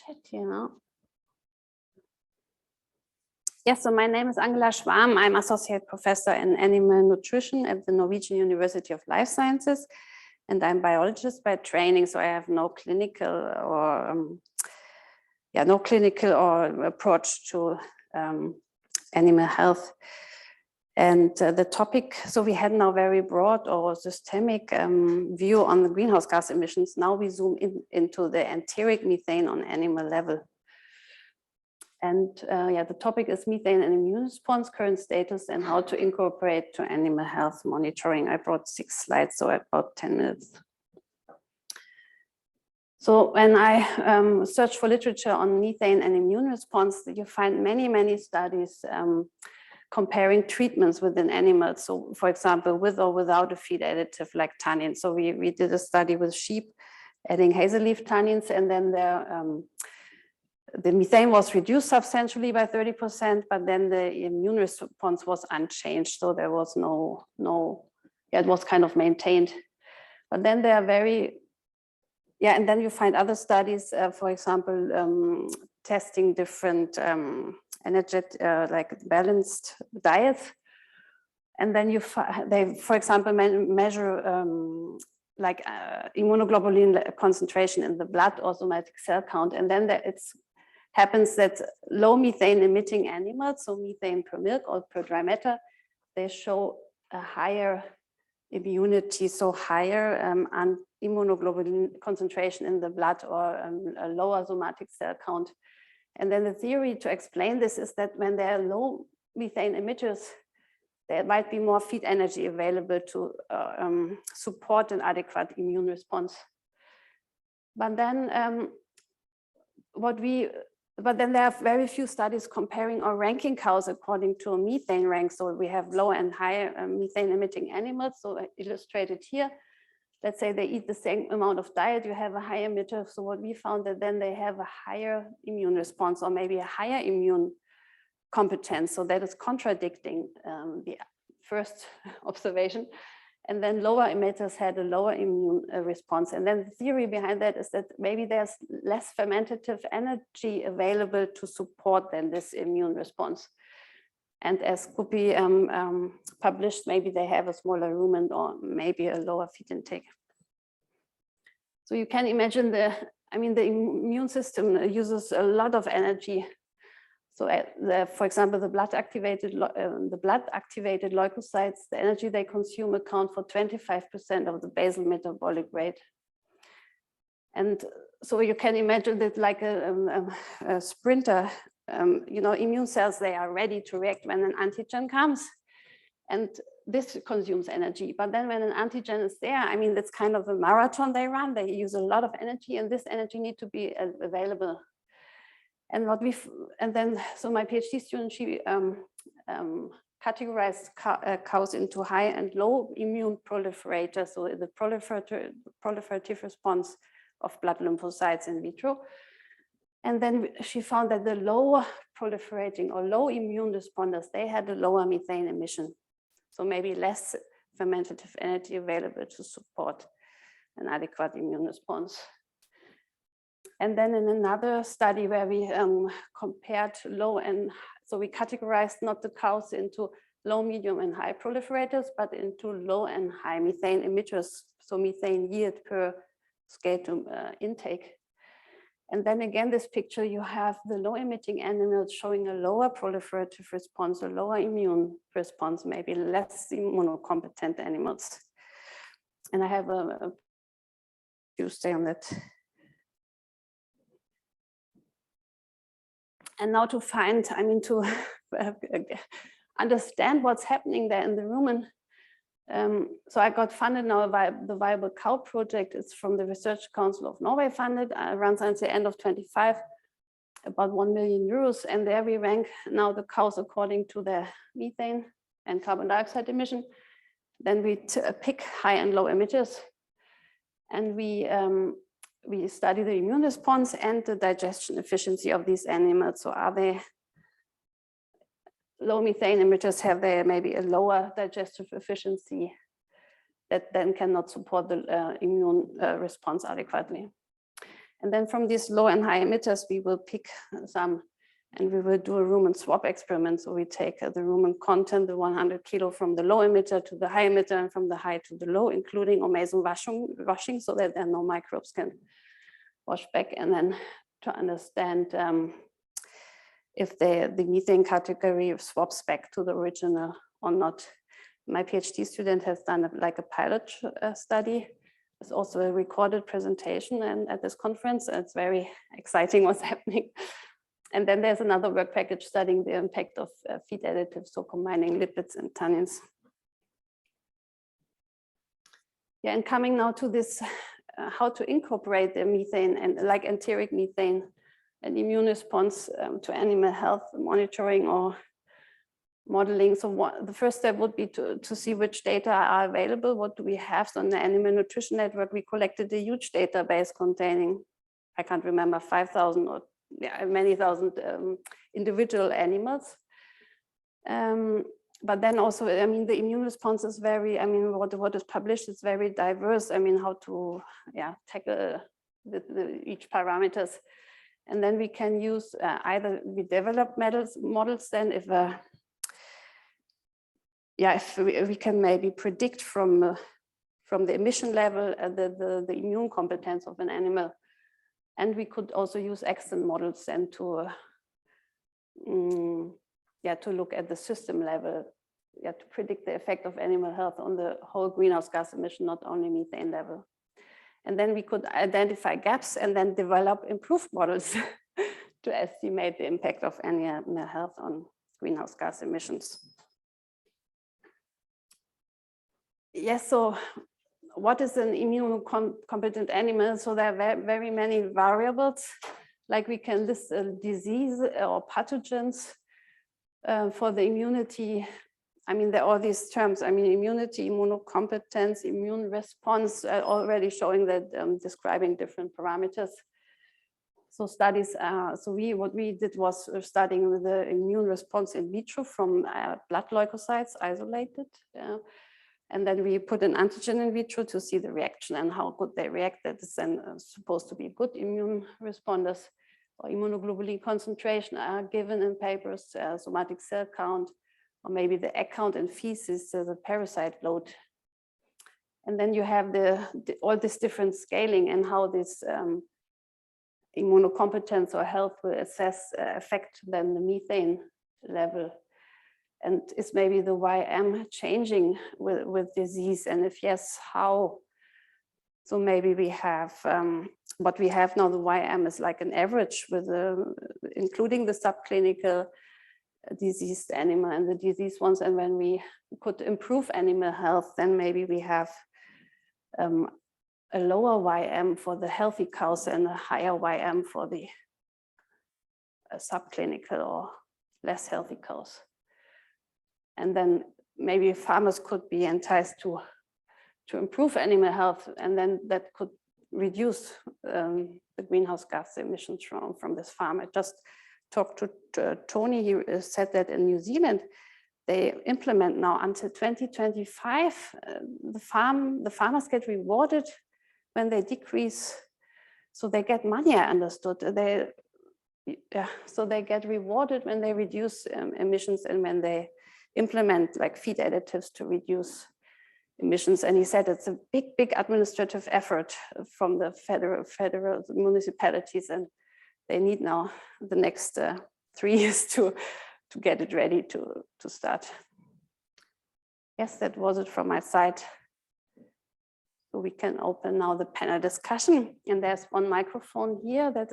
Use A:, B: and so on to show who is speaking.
A: chat here now. Yes, so my name is Angela Schwarm. I'm associate professor in animal nutrition at the Norwegian University of Life Sciences, and I'm biologist by training. So I have no clinical or approach to animal health. And the topic, so we had now very broad or systemic view on the greenhouse gas emissions. Now we zoom into the enteric methane on animal level. And the topic is methane and immune response, current status, and how to incorporate to animal health monitoring. I brought 6 slides, so about 10 minutes. So when I search for literature on methane and immune response, you find many studies comparing treatments within animals. So for example, with or without a feed additive like tannin. So we did a study with sheep adding hazel leaf tannins, and then the methane was reduced substantially by 30%, but then the immune response was unchanged. So there was it was kind of maintained. But then there are and then you find other studies, for example, testing different like balanced diets. And then they, for example, measure immunoglobulin concentration in the blood or somatic cell count. And then happens that low methane emitting animals, so methane per milk or per dry matter, they show a higher immunity, so higher immunoglobulin concentration in the blood or a lower somatic cell count. And then the theory to explain this is that when there are low methane emitters, there might be more feed energy available to support an adequate immune response. But then there are very few studies comparing or ranking cows according to a methane rank. So we have low and high methane emitting animals. So illustrated here, let's say they eat the same amount of diet, you have a high emitter. So what we found that then they have a higher immune response or maybe a higher immune competence. So that is contradicting the first observation. And then lower emitters had a lower immune response. And then the theory behind that is that maybe there's less fermentative energy available to support then this immune response. And as could be published, maybe they have a smaller rumen or maybe a lower feed intake. So you can imagine the immune system uses a lot of energy. So for example, the blood activated leukocytes, the energy they consume account for 25% of the basal metabolic rate. And so you can imagine that like a sprinter, immune cells, they are ready to react when an antigen comes. And this consumes energy. But then when an antigen is there, that's kind of a marathon they run. They use a lot of energy, and this energy needs to be available. And so my PhD student, she categorized cows into high and low immune proliferators. So the proliferative response of blood lymphocytes in vitro. And then she found that the low proliferating or low immune responders, they had a lower methane emission. So maybe less fermentative energy available to support an adequate immune response. And then in another study where we compared low and, so we categorized not the cows into low, medium, and high proliferators, but into low and high methane emitters. So methane yield per scatum intake. And then again, this picture, you have the low emitting animals showing a lower proliferative response, a lower immune response, maybe less immunocompetent animals. And I have a few stay on that. And now to find, to understand what's happening there in the rumen. So I got funded now by the Viable Cow Project. It's from the Research Council of Norway funded, runs until the end of 25, about 1 million euros. And there we rank now the cows according to their methane and carbon dioxide emission. Then we pick high and low emitters. And we study the immune response and the digestion efficiency of these animals. So are they low methane emitters, have they maybe a lower digestive efficiency that then cannot support the immune response adequately? And then from these low and high emitters, we will pick some, and we will do a Raman swap experiment. So we take the Raman content, the 100 kilo from the low emitter to the high emitter, and from the high to the low, including omeson washing, so that there no microbes can wash back. And then to understand if the methane category swaps back to the original or not. My PhD student has done like a pilot study. It's also a recorded presentation and at this conference. It's very exciting what's happening. And then there's another work package studying the impact of feed additives, so combining lipids and tannins. Yeah, and coming now to this, how to incorporate the methane and like enteric methane and immune response to animal health monitoring or modeling. So the first step would be to see which data are available. What do we have? So on the Animal Nutrition Network, we collected a huge database containing, I can't remember, 5,000 or many thousand individual animals. But then also, I mean, the immune response is very, I mean, what is published is very diverse. I mean, how to tackle each parameters. And then we can use either we develop models then if we can maybe predict from the emission level the immune competence of an animal. And we could also use extant models then to look at the system level, to predict the effect of animal health on the whole greenhouse gas emission, not only methane level. And then we could identify gaps and then develop improved models to estimate the impact of animal health on greenhouse gas emissions. Yes, so what is an immunocompetent animal? So there are very many variables, like we can list a disease or pathogens for the immunity. I mean, there are all these terms. I mean, immunity, immunocompetence, immune response, already showing that describing different parameters. So studies, what we did was studying the immune response in vitro from blood leukocytes isolated. And then we put an antigen in vitro to see the reaction and how good they react. That is then supposed to be good immune responders. Or immunoglobulin concentration are given in papers, somatic cell count, or maybe the egg count in feces, the parasite load. And then you have all this different scaling and how this immunocompetence or health will affect then the methane level. And is maybe the YM changing with disease? And if yes, how? So maybe we have, what we have now, the YM is like an average with including the subclinical diseased animal and the diseased ones. And when we could improve animal health, then maybe we have a lower YM for the healthy cows and a higher YM for the subclinical or less healthy cows. And then maybe farmers could be enticed to improve animal health, and then that could reduce the greenhouse gas emissions from this farm. I just talked to Tony. He said that in New Zealand, they implement now until 2025, the farmers get rewarded when they decrease. So they get money, I understood. So they get rewarded when they reduce emissions and when they implement like feed additives to reduce emissions. And he said it's a big administrative effort from the federal municipalities, and they need now the next 3 years to get it ready to start. Yes, that was it from my side. So we can open now the panel discussion, and there's one microphone here that is